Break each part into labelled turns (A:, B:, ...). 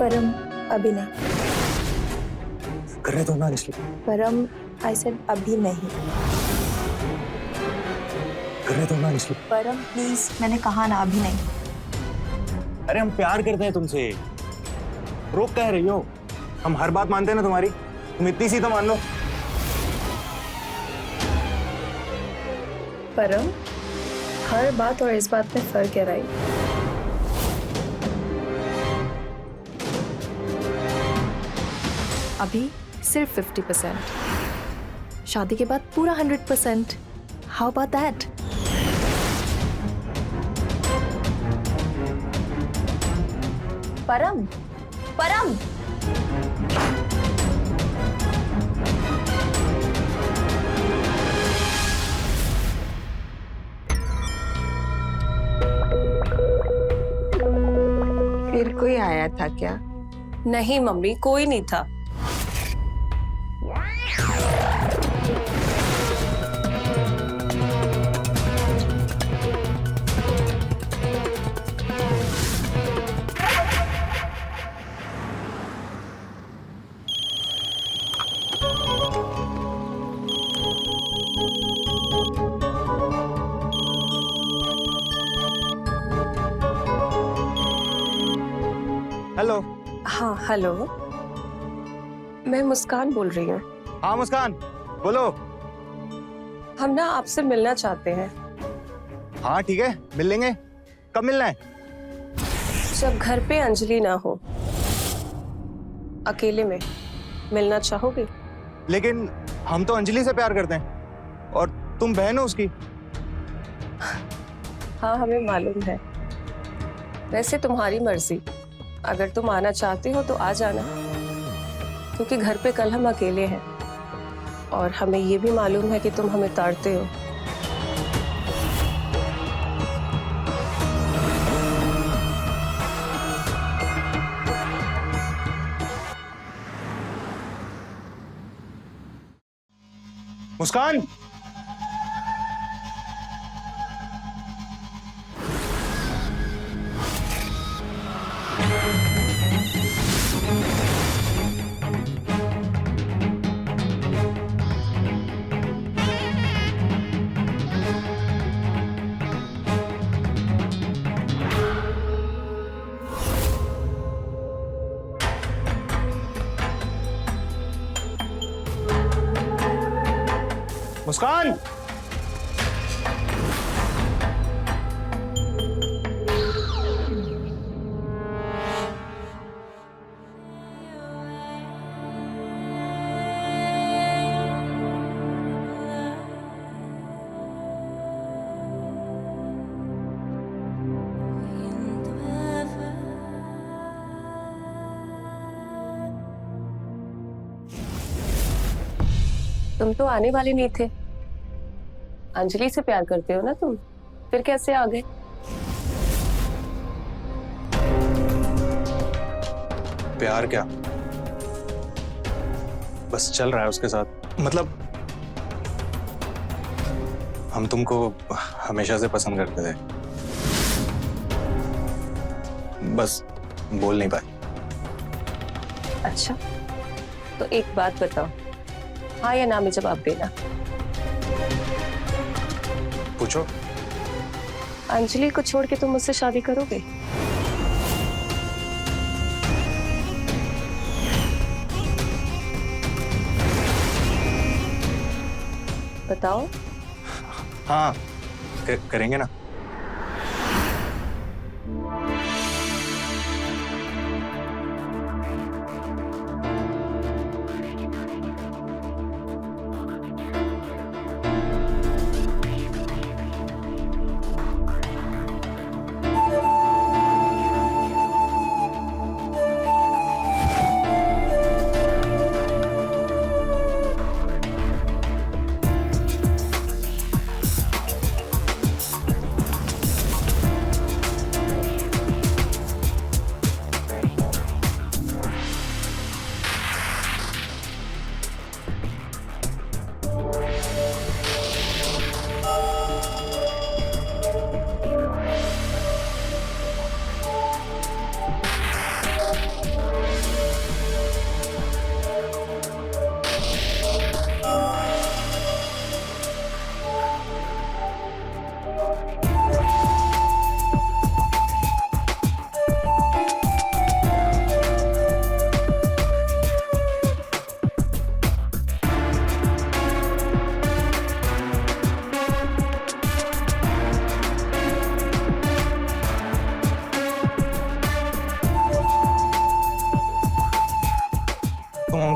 A: परम अभी नहीं।
B: कर रहे तो ना इसलिए।
A: परम आई सेड अभी नहीं।
B: कर रहे तो ना इसलिए।
A: परम प्लीज, मैंने कहा ना अभी नहीं।
B: अरे हम प्यार करते हैं तुमसे, रोक कह रही हो? हम हर बात मानते हैं ना तुम्हारी, तुम इतनी सी तो मान लो।
A: परम, हर बात और इस बात में फर्क है राइट?
C: अभी सिर्फ 50%, शादी के बाद पूरा 100%। How about that?
A: परम, परम,
D: फिर कोई आया था क्या?
E: नहीं मम्मी, कोई नहीं था।
B: हेलो।
E: हाँ हेलो, मैं मुस्कान बोल रही हूँ।
B: हाँ मुस्कान, बोलो।
E: हम ना आपसे मिलना चाहते हैं।
B: हाँ ठीक है, मिल लेंगे। कब मिलना है?
E: जब घर पे अंजलि ना हो, अकेले में मिलना चाहोगे?
B: लेकिन हम तो अंजलि से प्यार करते हैं और तुम बहन हो उसकी।
E: हाँ हमें मालूम है, वैसे तुम्हारी मर्जी। अगर तुम आना चाहते हो तो आ जाना, क्योंकि घर पे कल हम अकेले हैं और हमें ये भी मालूम है कि तुम हमें ताड़ते हो।
B: मुस्कान, मुस्कान।
E: तुम तो आने वाले नहीं थे। अंजलि से प्यार करते हो ना तुम, फिर कैसे आ गए?
B: प्यार क्या, बस चल रहा है उसके साथ। मतलब हम तुमको हमेशा से पसंद करते थे, बस बोल नहीं पाए।
E: अच्छा, तो एक बात बताओ, हाँ या ना में जवाब देना।
B: पूछो।
E: अंजलि को छोड़ के तुम मुझसे शादी करोगे? बताओ।
B: हाँ करेंगे ना।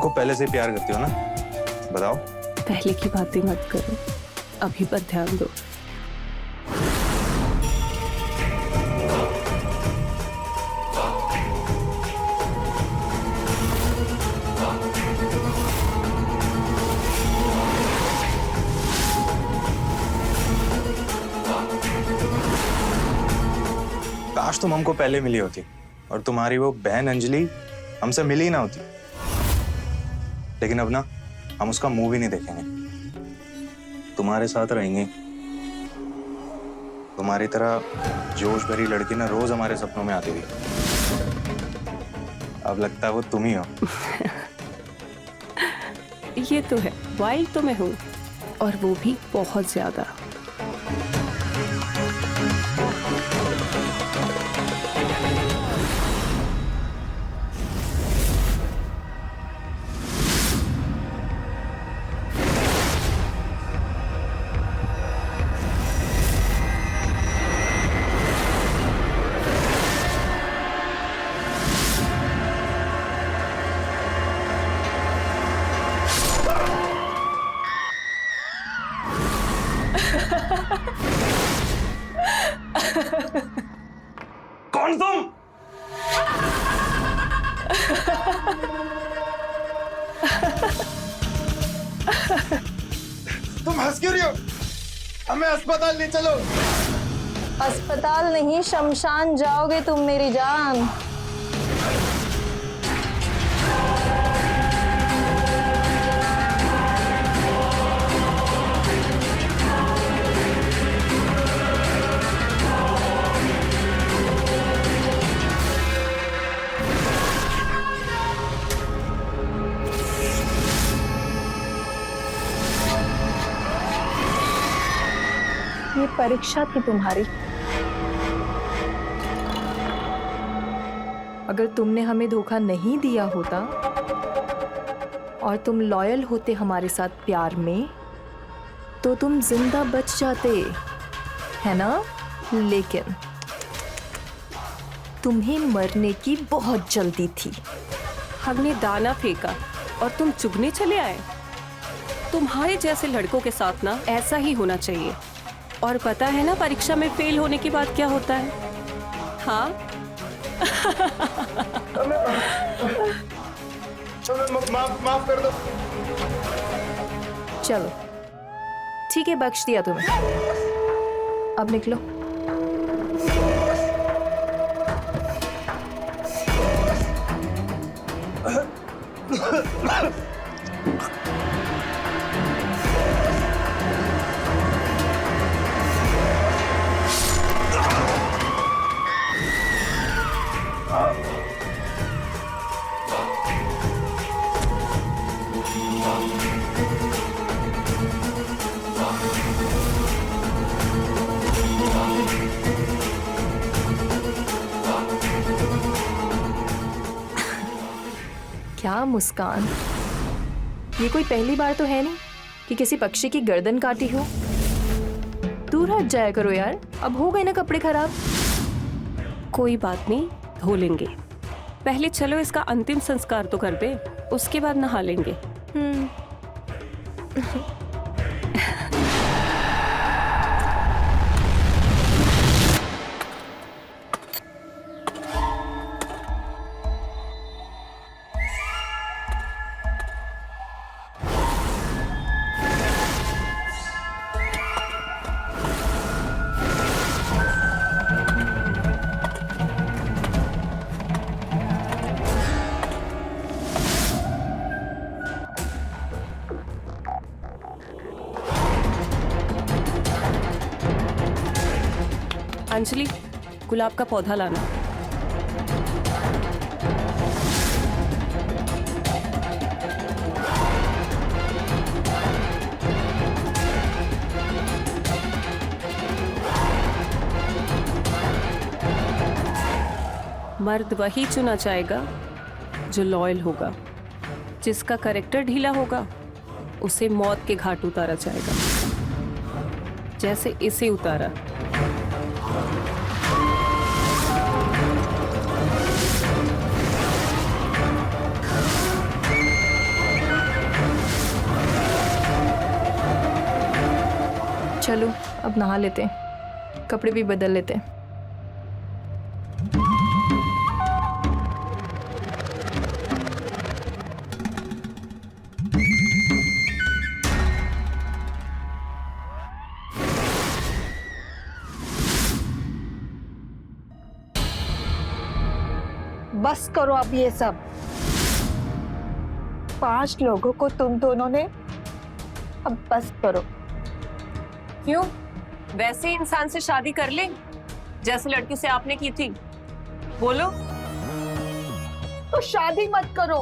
B: को पहले से प्यार करती हो ना? बताओ।
E: पहले की बातें मत करो, अभी पर ध्यान दो।
B: काश तुम हमको पहले मिली होती और तुम्हारी वो बहन अंजलि हमसे मिली ही ना होती। लेकिन अब ना हम उसका मुंह भी नहीं देखेंगे, तुम्हारे साथ रहेंगे। तुम्हारी तरह जोश भरी लड़की ना रोज हमारे सपनों में आती थी, अब लगता है वो तुम ही हो।
E: ये तो है, वाइल्ड तो मैं हूँ, और वो भी बहुत ज्यादा।
B: कौन तुम?
F: तुम हंस क्यों रही हो? हमें अस्पताल ले चलो।
A: अस्पताल नहीं, शमशान जाओगे तुम मेरी जान। ये परीक्षा थी तुम्हारी।
C: अगर तुमने हमें धोखा नहीं दिया होता और तुम लॉयल होते हमारे साथ प्यार में, तो तुम जिंदा बच जाते, है ना? लेकिन तुम्हें मरने की बहुत जल्दी थी।
E: हमने दाना फेंका और तुम चुगने चले आए। तुम्हारे जैसे लड़कों के साथ ना ऐसा ही होना चाहिए। और पता है ना परीक्षा में फेल होने के बाद क्या होता है? हाँ,
F: माफ कर दो।
C: चलो ठीक है, बख्श दिया तुम्हें, अब निकलो। क्या मुस्कान, ये कोई पहली बार तो है नहीं कि किसी पक्षी की गर्दन काटी हो। दूर हट जाया करो यार, अब हो गए ना कपड़े खराब।
E: कोई बात नहीं, धो लेंगे। पहले चलो इसका अंतिम संस्कार तो कर दे, उसके बाद नहा लेंगे। अंजलि, गुलाब का पौधा लाना। मर्द वही चुना जाएगा जो लॉयल होगा। जिसका कैरेक्टर ढीला होगा उसे मौत के घाट उतारा जाएगा, जैसे इसे उतारा।
C: चलो अब नहा लेते हैं, कपड़े भी बदल लेते हैं।
D: बस करो अब ये सब। 5 लोगों को तुम दोनों ने, अब बस करो।
E: क्यों? वैसे इंसान से शादी कर ले जैसे लड़की से आपने की थी। बोलो।
D: तो शादी मत करो,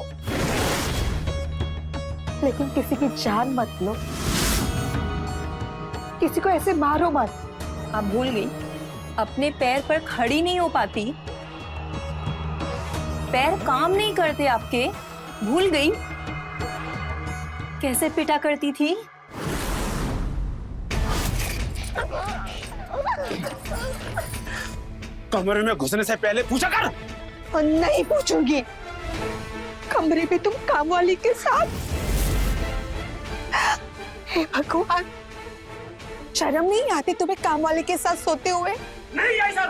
D: लेकिन किसी की जान मत लो, किसी को ऐसे मारो मत।
A: आप भूल गई, अपने पैर पर खड़ी नहीं हो पाती, पैर काम नहीं करते आपके, भूल गई कैसे पिटा करती थी?
F: कमरे में घुसने से पहले पूछा कर।
D: और नहीं पूछूंगी। कमरे में तुम कामवाली के साथ? हे भगवान, शर्म नहीं आती तुम्हें कामवाली के साथ सोते हुए?
F: नहीं ऐसा,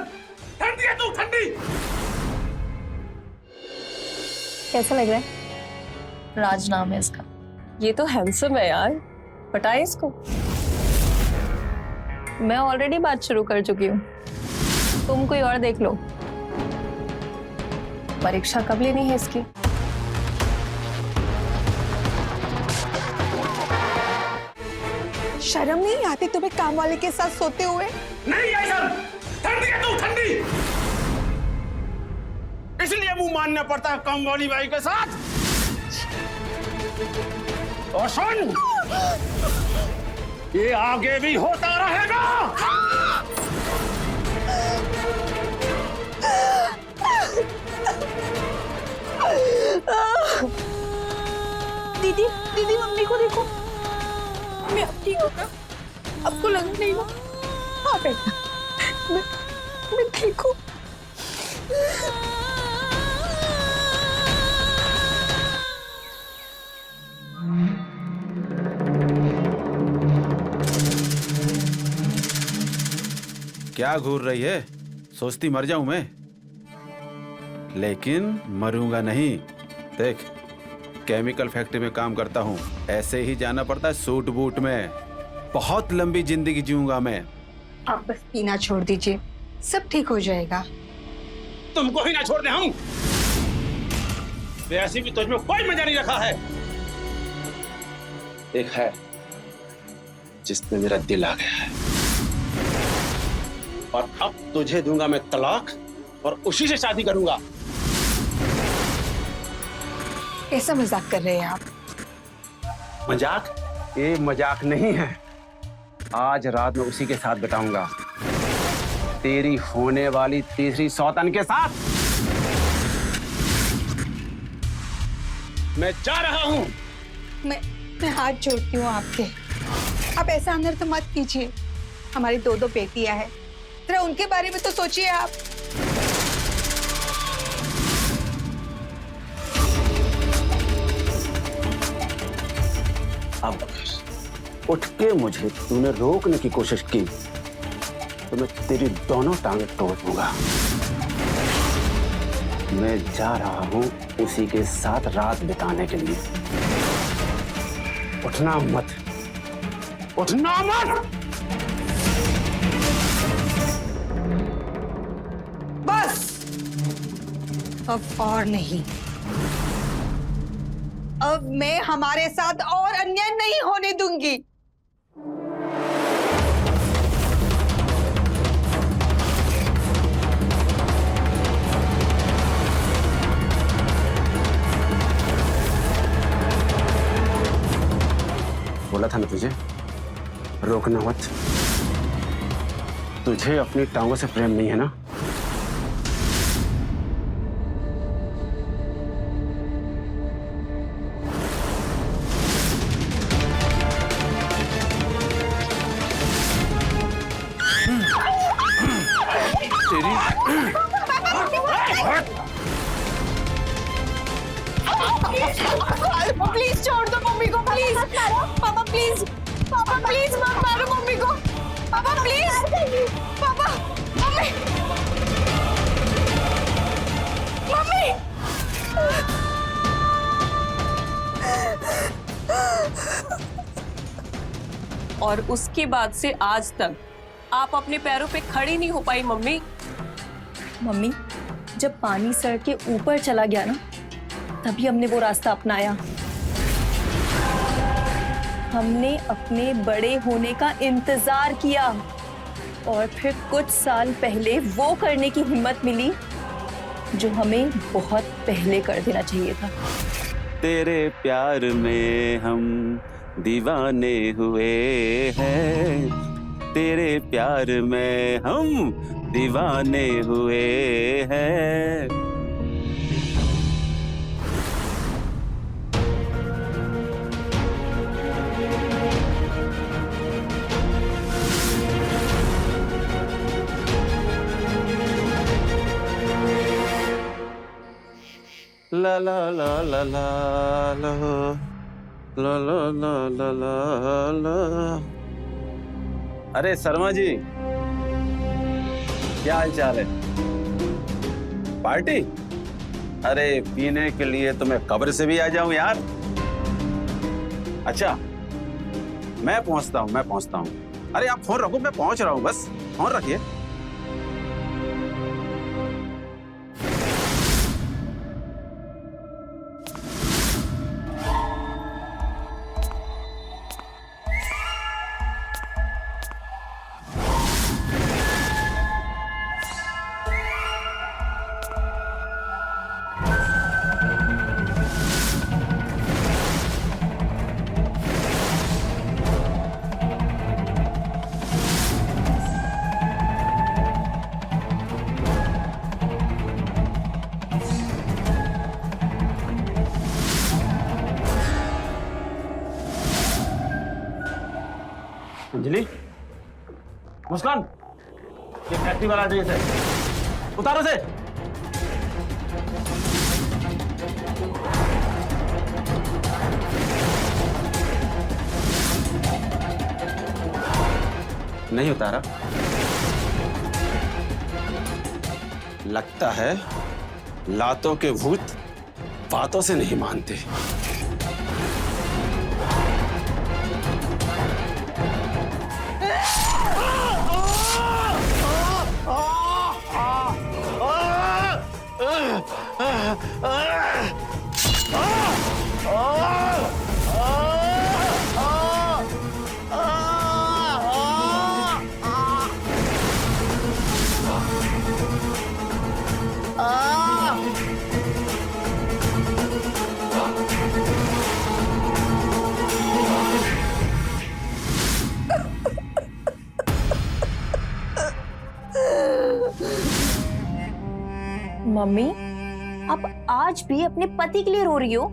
F: ठंडी है तू, ठंडी।
A: कैसा लग रहा है? राज नाम है इसका।
E: ये तो हैंडसम है यार, पटाए इसको।
A: मैं ऑलरेडी बात शुरू कर चुकी हूँ, तुम कोई और देख लो।
E: परीक्षा कब लेनी है इसकी?
D: शर्म नहीं आती तुम्हें कामवाली के साथ सोते हुए?
F: नहीं ऐसा, ठंडी है तू, ठंडी। इसलिए मुंह मानना पड़ता है कामवाली बाई के साथ। और सुन, ये आगे भी होता रहेगा।
D: दीदी, दीदी मम्मी को देखो, मैं अब ठीक हूँ ना? आपको लगा नहीं ना? हाँ बेटा, मैं ठीक हूँ।
G: क्या घूर रही है? सोचती मर जाऊं मैं, लेकिन मरूंगा नहीं। देख, केमिकल फैक्ट्री में काम करता हूँ, ऐसे ही जाना पड़ता है सूट बूट में। बहुत लंबी जिंदगी जीऊंगा मैं।
D: आप बस पीना छोड़ दीजिए, सब ठीक हो जाएगा।
F: तुमको ही ना छोड़ दे हम। वैसे भी तुझमें कोई मजा नहीं रखा है। एक है जिसमें मेरा दिल आ गया है, और अब तुझे दूंगा मैं तलाक, और उसी से शादी करूंगा।
D: कैसा मजाक कर रहे हैं आप?
F: मजाक? ये मजाक नहीं है। आज रात में उसी के साथ बिताऊंगा, तेरी होने वाली तीसरी सौतन के साथ। मैं जा रहा हूं।
D: मैं हाथ जोड़ती हूँ आपके, आप ऐसा अनर्थ मत कीजिए। हमारी 2 बेटियां हैं, जरा उनके बारे में तो सोचिए आप।
F: अब उठ के मुझे तूने रोकने की कोशिश की तो मैं तेरी दोनों टांगें तोड़ दूंगा। मैं जा रहा हूं उसी के साथ रात बिताने के लिए। उठना मत, उठना मत।
D: बस, अब और नहीं। अब मैं हमारे साथ और अन्याय नहीं होने दूंगी।
F: बोला था ना तुझे, रोकना मत। तुझे अपनी टांगों से प्रेम नहीं है ना?
D: प्लीज छोड़ दो मम्मी को, प्लीज। पापा प्लीज, पापा प्लीज मत मारो मम्मी को। पापा प्लीज, पापा, मम्मी, मम्मी।
E: और उसके बाद से आज तक आप अपने पैरों पे खड़ी नहीं हो पाई मम्मी।
A: मम्मी, जब पानी सड़क के ऊपर चला गया ना, तभी हमने वो रास्ता अपनाया। हमने अपने बड़े होने का इंतजार किया और फिर कुछ साल पहले वो करने की हिम्मत मिली जो हमें बहुत पहले कर देना चाहिए था।
G: तेरे प्यार में हम दीवाने हुए हैं, तेरे प्यार में हम दीवाने हुए हैं। ला ला ला ला ला ला ला ला ला ला ला ला। अरे शर्मा जी, क्या हाल चाल है? पार्टी? अरे पीने के लिए तो मैं कब्र से भी आ जाऊं यार। अच्छा, मैं पहुंचता हूं। अरे आप फोन रखो, मैं पहुंच रहा हूं, बस फोन रखिए। अंजलि, मुस्कान, ये फैक्ट्री वाला एड्रेस है, उतारो से। नहीं उतारा? लगता है लातों के भूत बातों से नहीं मानते।
A: मम्मी, आप आज भी अपने पति के लिए रो रही हो,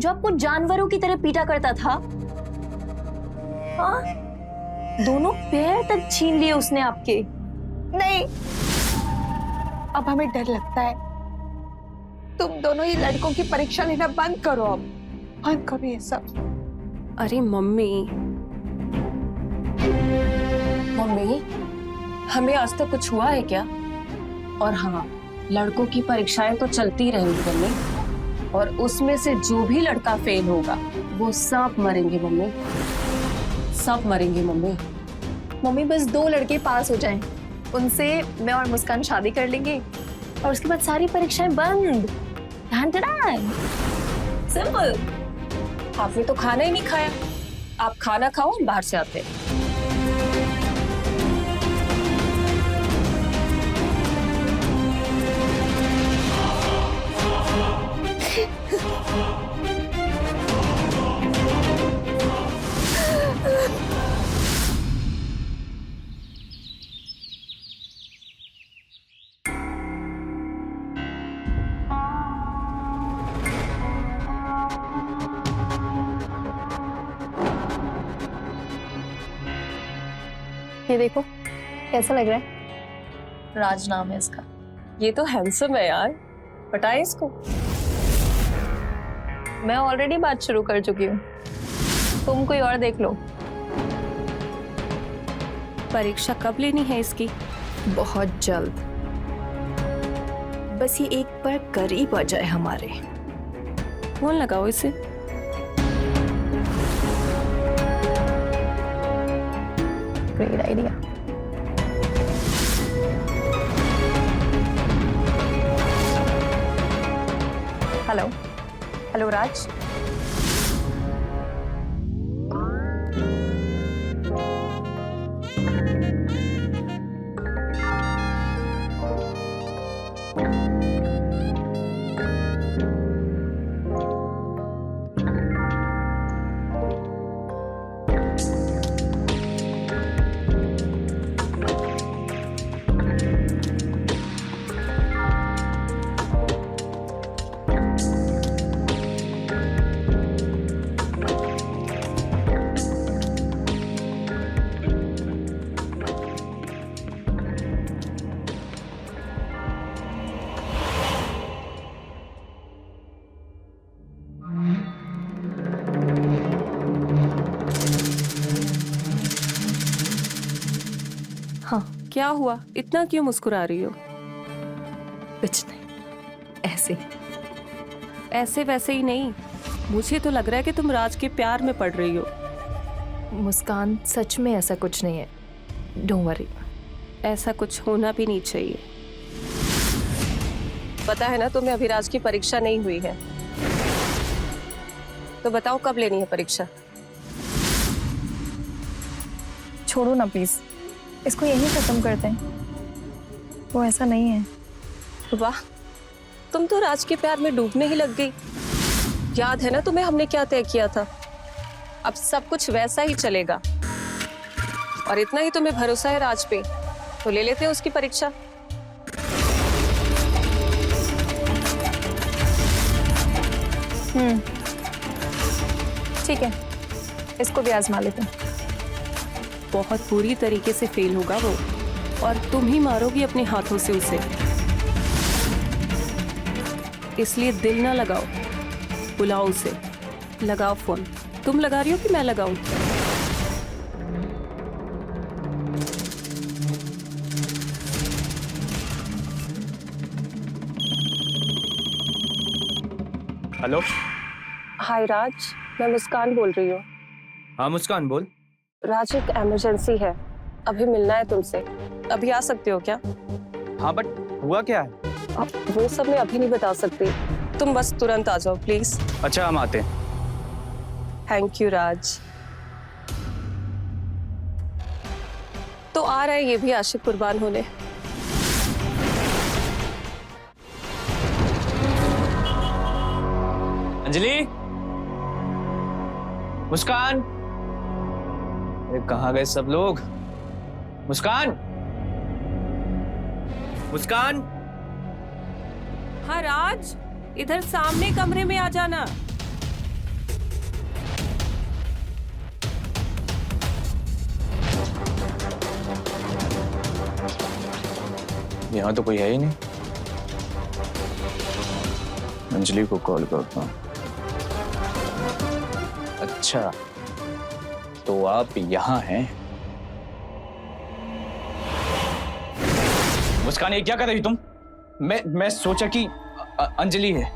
A: जो आपको जानवरों की तरह पीटा करता था? हाँ? दोनों पैर तक छीन लिए उसने आपके।
D: नहीं, अब हमें डर लगता है। तुम दोनों ही लड़कों की परीक्षा लेना बंद करो, अब बंद करो ये सब।
E: अरे मम्मी, हमें आज तक कुछ हुआ है क्या? और हाँ, लड़कों की परीक्षाएं तो चलती रहेंगी मम्मी, और उसमें से जो भी लड़का फेल होगा वो सब मरेंगे मम्मी, सब मरेंगे मम्मी।
A: मम्मी, बस 2 लड़के पास हो जाएं, उनसे मैं और मुस्कान शादी कर लेंगे और उसके बाद सारी परीक्षाएं बंद।
E: सिंपल। आपने तो खाना ही नहीं खाया। आप खाना खाओ, बाहर से आते हैं।
A: ये देखो, कैसा लग रहा है? राज नाम है इसका।
E: ये तो हैंडसम है यार, पटाए इसको।
A: मैं ऑलरेडी बात शुरू कर चुकी हूँ, तुम कोई और देख लो।
E: परीक्षा कब लेनी है इसकी?
C: बहुत जल्द। बस ये एक बार करीब आ जाए हमारे।
E: फोन लगाओ इसे।
C: Great idea. हेलो, हेलो राज। हाँ,
E: क्या हुआ? इतना क्यों मुस्कुरा रही हो?
C: कुछ नहीं, ऐसे ही।
E: ऐसे वैसे ही नहीं, मुझे तो लग रहा है कि तुम राज के प्यार में पड़ रही हो।
C: मुस्कान, सच में ऐसा कुछ नहीं है। Don't worry.
E: ऐसा कुछ होना भी नहीं चाहिए। पता है ना तुम्हें अभिराज की परीक्षा नहीं हुई है, तो बताओ कब लेनी है परीक्षा?
A: छोड़ो ना प्लीज, इसको यहीं खत्म करते हैं। वो ऐसा नहीं है।
E: वाह, तुम तो राज के प्यार में डूबने ही लग गई। याद है ना तुम्हें हमने क्या तय किया था? अब सब कुछ वैसा ही चलेगा। और इतना ही तुम्हें भरोसा है राज पे, तो ले लेते हैं उसकी परीक्षा।
A: ठीक है, इसको भी आजमा लेते हैं।
E: बहुत बुरी तरीके से फेल होगा वो, और तुम ही मारोगी अपने हाथों से उसे। इसलिए दिल ना लगाओ, बुलाओ उसे। लगाओ फोन। तुम लगा रही हो कि मैं लगाऊं?
H: हेलो।
E: हाय राज, मैं मुस्कान बोल रही हूँ।
H: हाँ मुस्कान बोल।
E: राज, एक इमरजेंसी है, अभी मिलना है तुमसे। अभी आ सकते हो क्या?
H: हाँ बट हुआ क्या है?
E: अब वो सब मैं अभी नहीं बता सकती, तुम बस तुरंत आ जाओ प्लीज।
H: अच्छा हम आते हैं।
E: थैंक यू राज। तो आ रहा है ये भी आशिक कुर्बान होने।
H: अंजलि, मुस्कान, अरे कहाँ गए सब लोग? मुस्कान, मुस्कान।
E: हाँ राज, इधर सामने कमरे में आ जाना।
B: यहाँ तो कोई है ही नहीं। अंजलि को कॉल करता हूँ।
H: अच्छा तो आप यहाँ हैं? मुस्कान ये क्या कर रही तुम? मैं सोचा कि अंजलि है।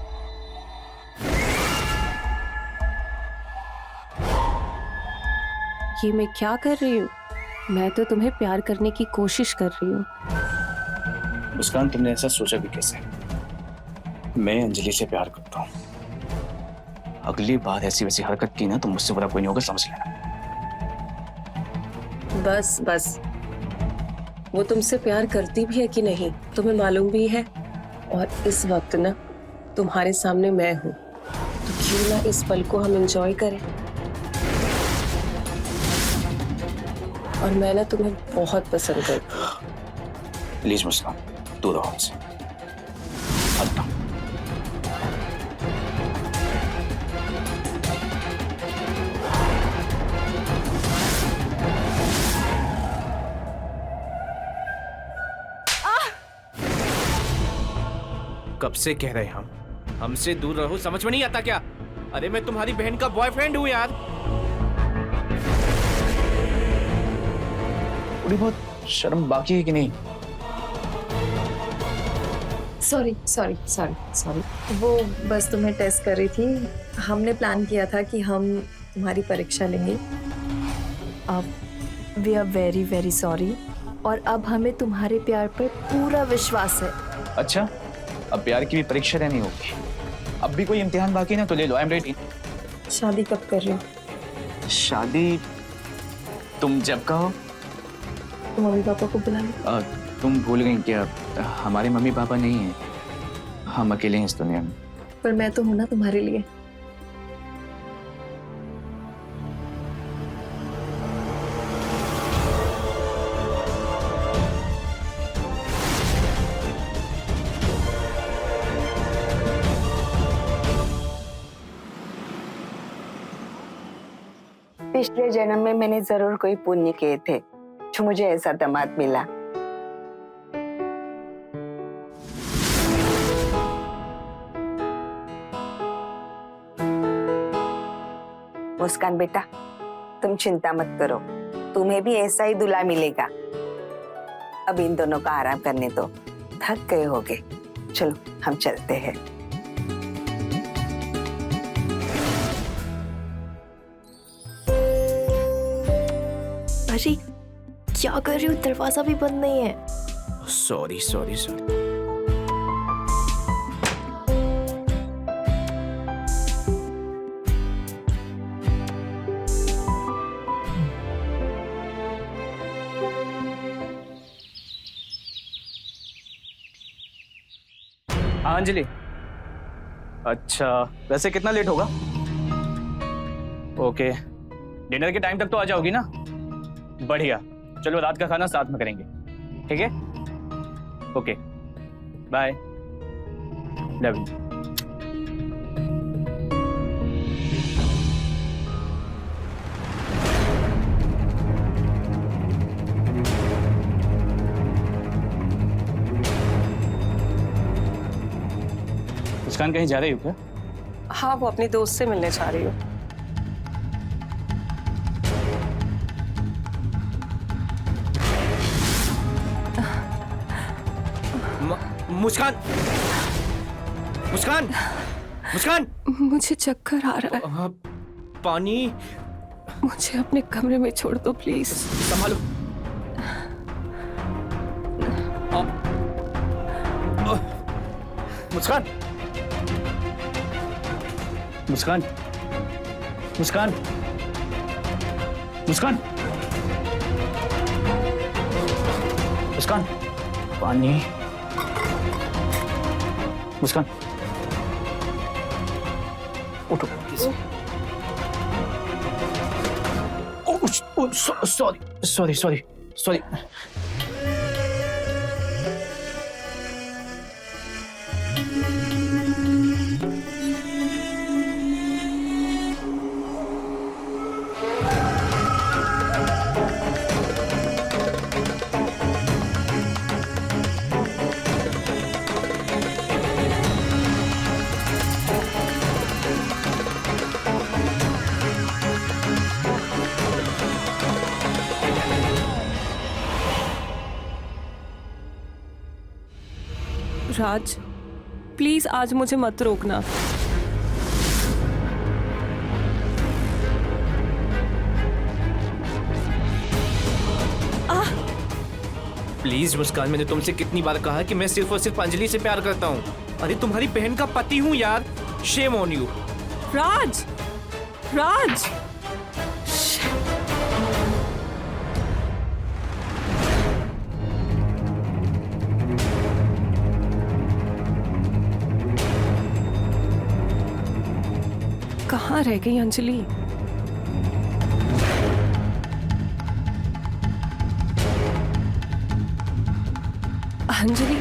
E: ये मैं क्या कर रही हूँ? मैं तो तुम्हें प्यार करने की कोशिश कर रही हूँ।
H: मुस्कान तुमने ऐसा सोचा भी कैसे? मैं अंजलि से प्यार करता हूँ। अगली बार ऐसी वैसी हरकत की ना तो मुझसे बुरा कोई नहीं होगा, समझ लेना।
E: बस बस, वो तुमसे प्यार करती भी है कि नहीं तुम्हें मालूम भी है। और इस वक्त ना तुम्हारे सामने मैं हूँ, तो क्यों ना इस पल को हम एंजॉय करें। और मैं ना तुम्हें बहुत पसंद करती हूँ।
H: प्लीज मुस्कान दूर रहो हमसे। हटो।
G: कब से कह रहे हैं हम, हमसे दूर रहो, समझ में नहीं आता क्या? अरे मैं तुम्हारी बहन का बॉयफ्रेंड हूं यार।
H: थोड़ी बहुत शर्म बाकी है कि नहीं?
C: सॉरी सॉरी सॉरी सॉरी, वो बस तुम्हें टेस्ट कर रही थी। हमने प्लान किया था कि हम तुम्हारी परीक्षा लेंगे। अब we are very very sorry, और अब हमें तुम्हारे प्यार पर पूरा विश्वास है।
H: अच्छा, अब प्यार की भी परीक्षा देनी होगी। अब भी कोई इम्तिहान बाकी ना तो ले लो, आई एम रेडी।
C: शादी कब कर रहे हो?
H: शादी तुम जब कहो।
C: तुम मम्मी पापा को बुला लो।
H: तुम भूल गई क्या, हमारे मम्मी पापा नहीं हैं, हम अकेले हैं इस दुनिया में।
C: पर मैं तो हूं ना तुम्हारे लिए।
I: पिछले जन्म में मैंने जरूर कोई पुण्य किए थे जो मुझे ऐसा दामाद मिला। मुस्कान बेटा, तुम चिंता मत करो, तुम्हें भी ऐसा ही दूल्हा मिलेगा। अब इन दोनों का आराम करने दो, थक गए होगे। चलो हम चलते हैं।
C: अरे क्या कर रही हो? दरवाजा भी बंद नहीं है।
G: Sorry sorry sorry.
H: हाँ अंजलि, अच्छा वैसे कितना लेट होगा? ओके, डिनर के टाइम तक तो आ जाओगी ना? बढ़िया, चलो रात का खाना साथ में करेंगे, ठीक है? Okay bye, love you. Muskaan कहीं जा रही हो क्या?
E: हाँ, वो अपनी दोस्त से मिलने जा रही हूँ।
J: मुस्कान, मुस्कान, मुस्कान,
E: मुझे चक्कर आ रहा है।
J: पानी।
E: मुझे अपने कमरे में छोड़ दो प्लीज।
J: संभालो।
H: मुस्कान, मुस्कान, मुस्कान, मुस्कान, मुस्कान, पानी। मुस्कान, उठो। Sorry sorry sorry sorry.
E: Raj, please आज मुझे मत रोकना।
J: प्लीज मुस्कान, मैंने तुमसे कितनी बार कहा कि मैं सिर्फ और सिर्फ अंजलि से प्यार करता हूँ। अरे तुम्हारी बहन का पति हूँ यार, शेम ऑन यू।
E: राज, राज, कहाँ रह गई अंजलि? अंजलि,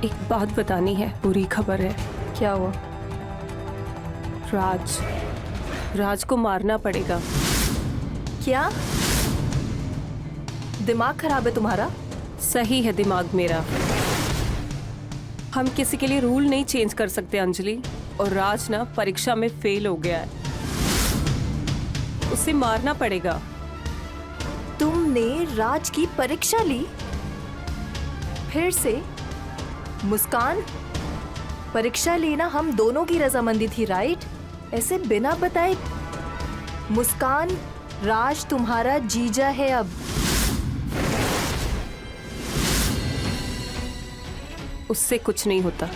E: एक बात बतानी है, बुरी खबर है।
C: क्या हुआ?
E: राज को मारना पड़ेगा।
C: क्या दिमाग खराब है तुम्हारा?
E: सही है दिमाग मेरा। हम किसी के लिए रूल नहीं चेंज कर सकते अंजलि, और राज ना परीक्षा में फेल हो गया है, उसे मारना पड़ेगा।
C: तुम तुमने राज की परीक्षा ली? फिर से? मुस्कान, परीक्षा लेना हम दोनों की रजामंदी थी, राइट? ऐसे बिना बताए। मुस्कान, राज तुम्हारा जीजा है अब।
E: उससे कुछ नहीं होता,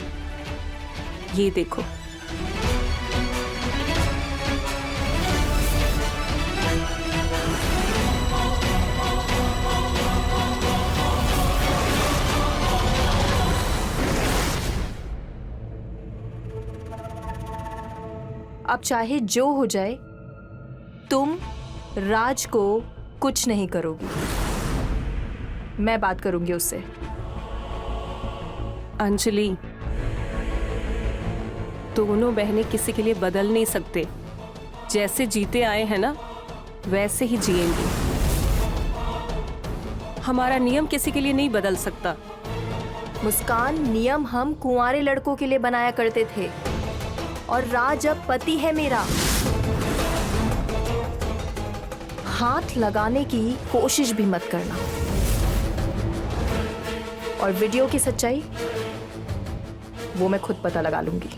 E: ये देखो।
C: अब चाहे जो हो जाए, तुम राज को कुछ नहीं करोगी। मैं बात करूंगी उससे।
E: अंजलि, दोनों बहनें किसी के लिए बदल नहीं सकते। जैसे जीते आए हैं ना, वैसे ही जिएंगे। हमारा नियम किसी के लिए नहीं बदल सकता।
C: मुस्कान, नियम हम कुंवारे लड़कों के लिए बनाया करते थे, और राज अब पति है मेरा। हाथ लगाने की कोशिश भी मत करना। और वीडियो की सच्चाई वो मैं खुद पता लगा लूंगी।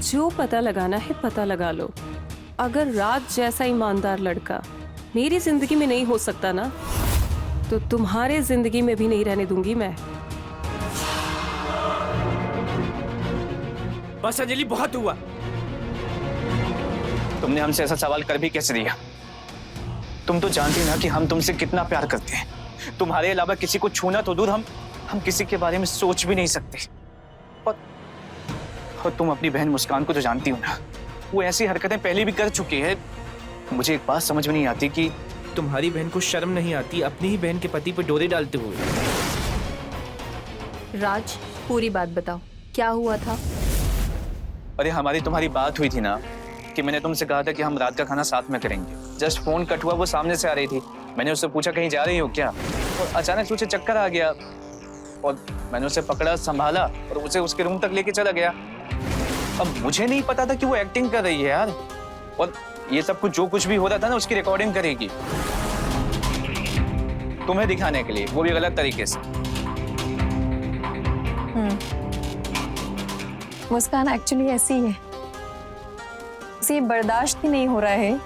E: जो पता लगाना है पता लगा लो। अगर राज जैसा ईमानदार लड़का मेरी जिंदगी में नहीं हो सकता ना, तो तुम्हारे जिंदगी में भी नहीं रहने दूंगी मैं।
J: बस अंजलि, बहुत हुआ।
H: तुमने हमसे ऐसा सवाल कर भी कैसे दिया? तुम तो जानती ना कि हम तुमसे कितना प्यार करते हैं। तुम्हारे अलावा किसी को छूना तो दूर, हम किसी के बारे में सोच भी नहीं सकते। और तुम अपनी बहन मुस्कान को तो जानती हो ना, वो ऐसी हरकतें पहले भी कर चुकी है। मुझे एक बात समझ में नहीं आती कि
J: तुम्हारी बहन को शर्म नहीं आती अपनी ही बहन के पति पे डोरे डालते हुए?
C: राज, पूरी बात बताओ, क्या हुआ था?
H: अरे हमारी तुम्हारी बात हुई थी ना कि मैंने तुमसे कहा था कि हम रात का खाना साथ में करेंगे। जस्ट फोन कट हुआ, वो सामने से आ रही थी। मैंने उससे पूछा कहीं जा रही हो क्या, और अचानक उसे चक्कर आ गया और मैंने उसे पकड़ा, संभाला और उसे उसके रूम तक लेके चला गया। अब मुझे नहीं पता था कि वो एक्टिंग कर रही है यार, और ये सब कुछ जो कुछ भी हो रहा था ना उसकी रिकॉर्डिंग करेगी तुम्हें दिखाने के लिए, वो भी गलत तरीके से।
A: मुस्कान एक्चुअली ऐसी है, उसे बर्दाश्त ही नहीं हो रहा है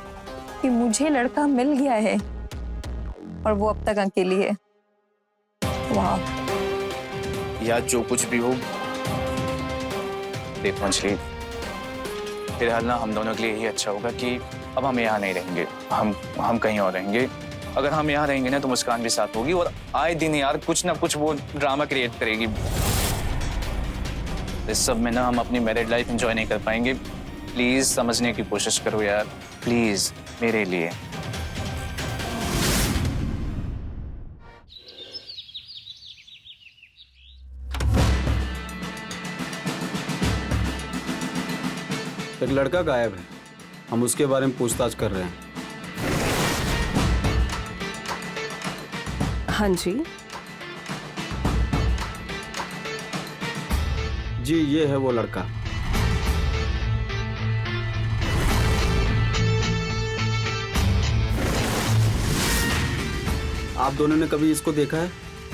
A: कि मुझे लड़का मिल गया है और वो अब तक अकेली है। वाह।
H: या जो कुछ भी हो, देखो अंजलि, फिलहाल ना हम दोनों के लिए यही अच्छा होगा कि अब हम यहाँ नहीं रहेंगे, हम कहीं और रहेंगे। अगर हम यहाँ रहेंगे ना तो मुस्कान भी साथ होगी, और आए दिन यार कुछ ना कुछ वो ड्रामा क्रिएट करेगी। इस सब में ना हम अपनी मैरिड लाइफ एंजॉय नहीं कर पाएंगे। प्लीज समझने की कोशिश करो यार, प्लीज, मेरे लिए।
F: एक लड़का गायब है, हम उसके बारे में पूछताछ कर रहे हैं।
E: हाँ जी।
F: जी, ये है वो लड़का। आप दोनों ने कभी इसको देखा है,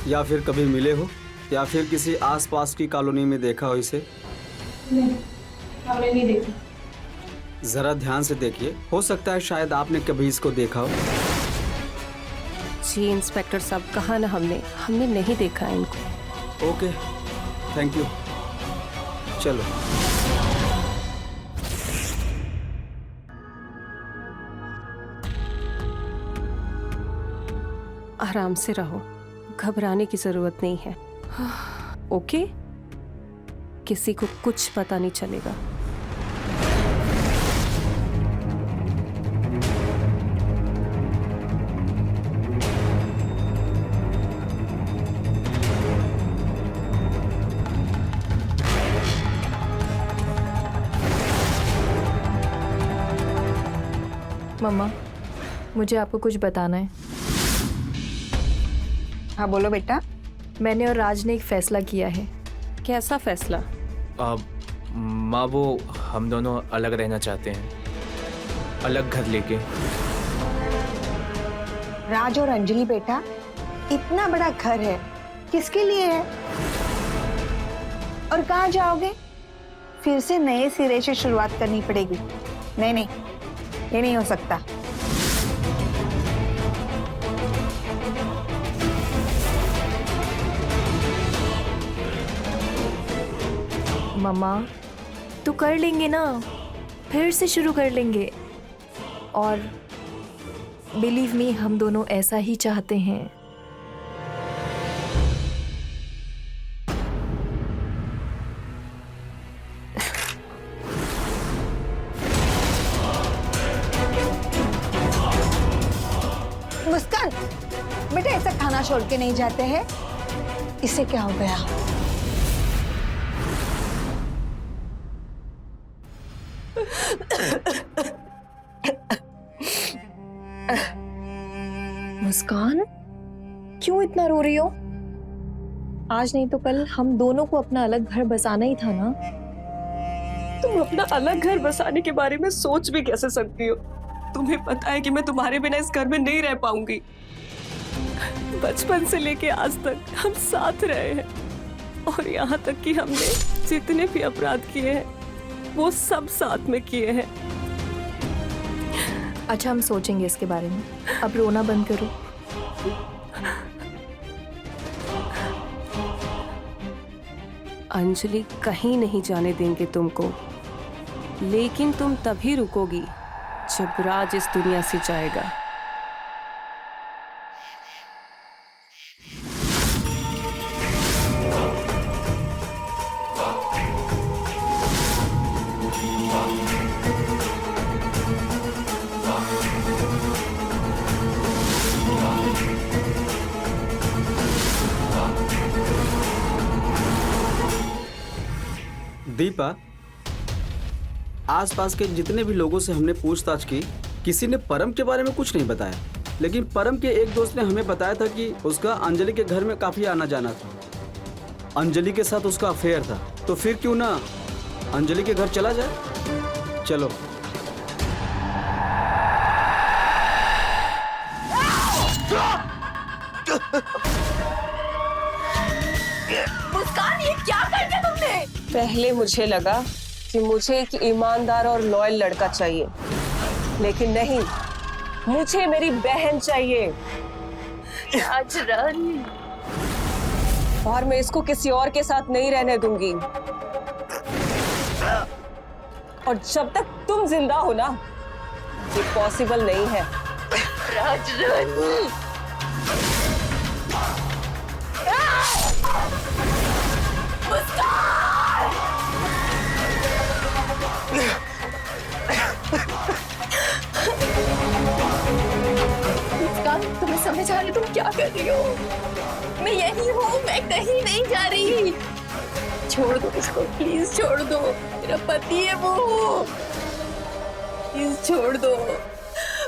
F: या फिर कभी मिले हो, या फिर किसी आसपास की कॉलोनी में देखा हो इसे?
K: नहीं, हमने नहीं देखा।
F: जरा ध्यान से देखिए, हो सकता है शायद आपने कभी इसको देखा हो।
E: जी इंस्पेक्टर साहब, कहा ना हमने नहीं देखा इनको।
F: Okay, thank you. चलो।
E: आराम से रहो, घबराने की जरूरत नहीं है। ओके, किसी को कुछ पता नहीं चलेगा।
C: मम्मा, मुझे आपको कुछ बताना है।
D: हाँ बोलो बेटा।
C: मैंने और राज ने एक फैसला किया है।
E: कैसा फैसला?
J: माँ वो हम दोनों अलग रहना चाहते हैं, अलग घर लेके।
D: राज और अंजलि बेटा, इतना बड़ा घर है, किसके लिए है? और कहाँ जाओगे? फिर से नए सिरे से शुरुआत करनी पड़ेगी। नहीं नहीं, ये नहीं हो सकता।
C: मम्मा तो कर लेंगे ना, फिर से शुरू कर लेंगे। और बिलीव मी, हम दोनों ऐसा ही चाहते हैं।
D: मुस्कान बेटा, ऐसा खाना छोड़ के नहीं जाते हैं। इसे क्या हो गया?
A: मुस्कान, क्यों इतना रो रही हो? आज नहीं तो कल हम दोनों को अपना अलग घर बसाना ही था ना।
E: तुम अपना अलग घर बसाने के बारे में सोच भी कैसे सकती हो? तुम्हें पता है कि मैं तुम्हारे बिना इस घर में नहीं रह पाऊंगी। बचपन से लेके आज तक हम साथ रहे हैं, और यहाँ तक कि हमने जितने भी अपराध किए हैं वो सब साथ में किए हैं।
C: अच्छा, हम सोचेंगे इसके बारे में। अब रोना बंद करो।
E: अंजलि कहीं नहीं जाने देंगे तुमको, लेकिन तुम तभी रुकोगी जब राज इस दुनिया से जाएगा।
F: दीपा, आसपास के जितने भी लोगों से हमने पूछताछ की, किसी ने परम के बारे में कुछ नहीं बताया। लेकिन परम के एक दोस्त ने हमें बताया था कि उसका अंजलि के घर में काफी आना जाना था। अंजलि के साथ उसका अफेयर था। तो फिर क्यों ना अंजलि के घर चला जाए? चलो।
A: मुस्कान, ये क्या कर दिया तुमने?
E: पहले मुझे लगा कि मुझे एक ईमानदार और लॉयल लड़का चाहिए, लेकिन नहीं, मुझे मेरी बहन चाहिए।
A: राजरानी,
E: और मैं इसको किसी और के साथ नहीं रहने दूंगी। और जब तक तुम जिंदा हो ना, ये पॉसिबल नहीं है।
A: राजरानी, मुस्कान, तुम्हें समझ आ रही तुम क्या कर रही हो? मैं यही हूँ, मैं कहीं नहीं जा रही। छोड़ दो इसको, प्लीज छोड़ दो। मेरा पति है वो, प्लीज छोड़ दो।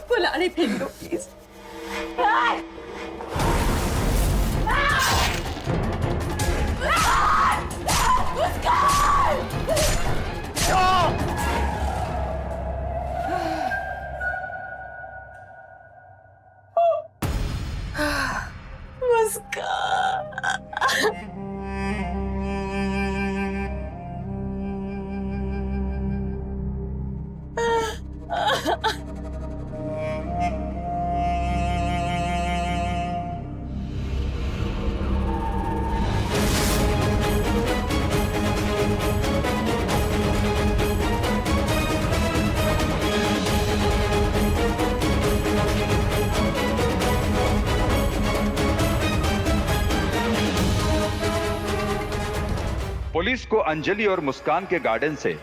A: बुलाने फेंक दो प्लीज।
L: पुलिस को अंजलि और मुस्कान के गार्डन से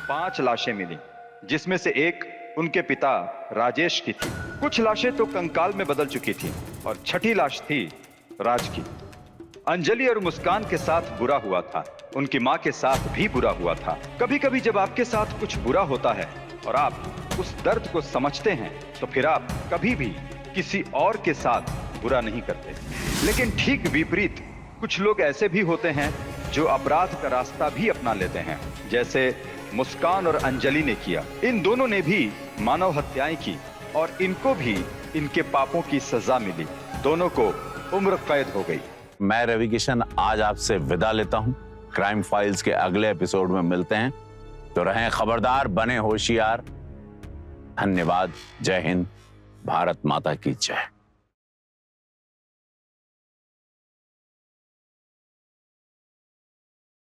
L: 5 लाशें मिली, जिसमें से एक उनके पिता राजेश की थी। कुछ लाशें तो कंकाल में बदल चुकी थी और छठी लाश थी राज की। अंजलि और मुस्कान के साथ बुरा हुआ था, उनकी मां के साथ भी बुरा हुआ था। कभी कभी जब आपके साथ कुछ बुरा होता है और आप उस दर्द को समझते हैं, तो फिर आप कभी भी किसी और के साथ बुरा नहीं करते। लेकिन ठीक विपरीत कुछ लोग ऐसे भी होते हैं जो अपराध का रास्ता भी अपना लेते हैं, जैसे मुस्कान और अंजलि ने किया। इन दोनों ने भी मानव हत्याएं की और इनको भी इनके पापों की सजा मिली। दोनों को उम्र कैद हो गई।
G: मैं रवि किशन आज आपसे विदा लेता हूं। क्राइम फाइल्स के अगले एपिसोड में मिलते हैं, तो रहें खबरदार, बने होशियार। धन्यवाद। जय हिंद, भारत माता की जय।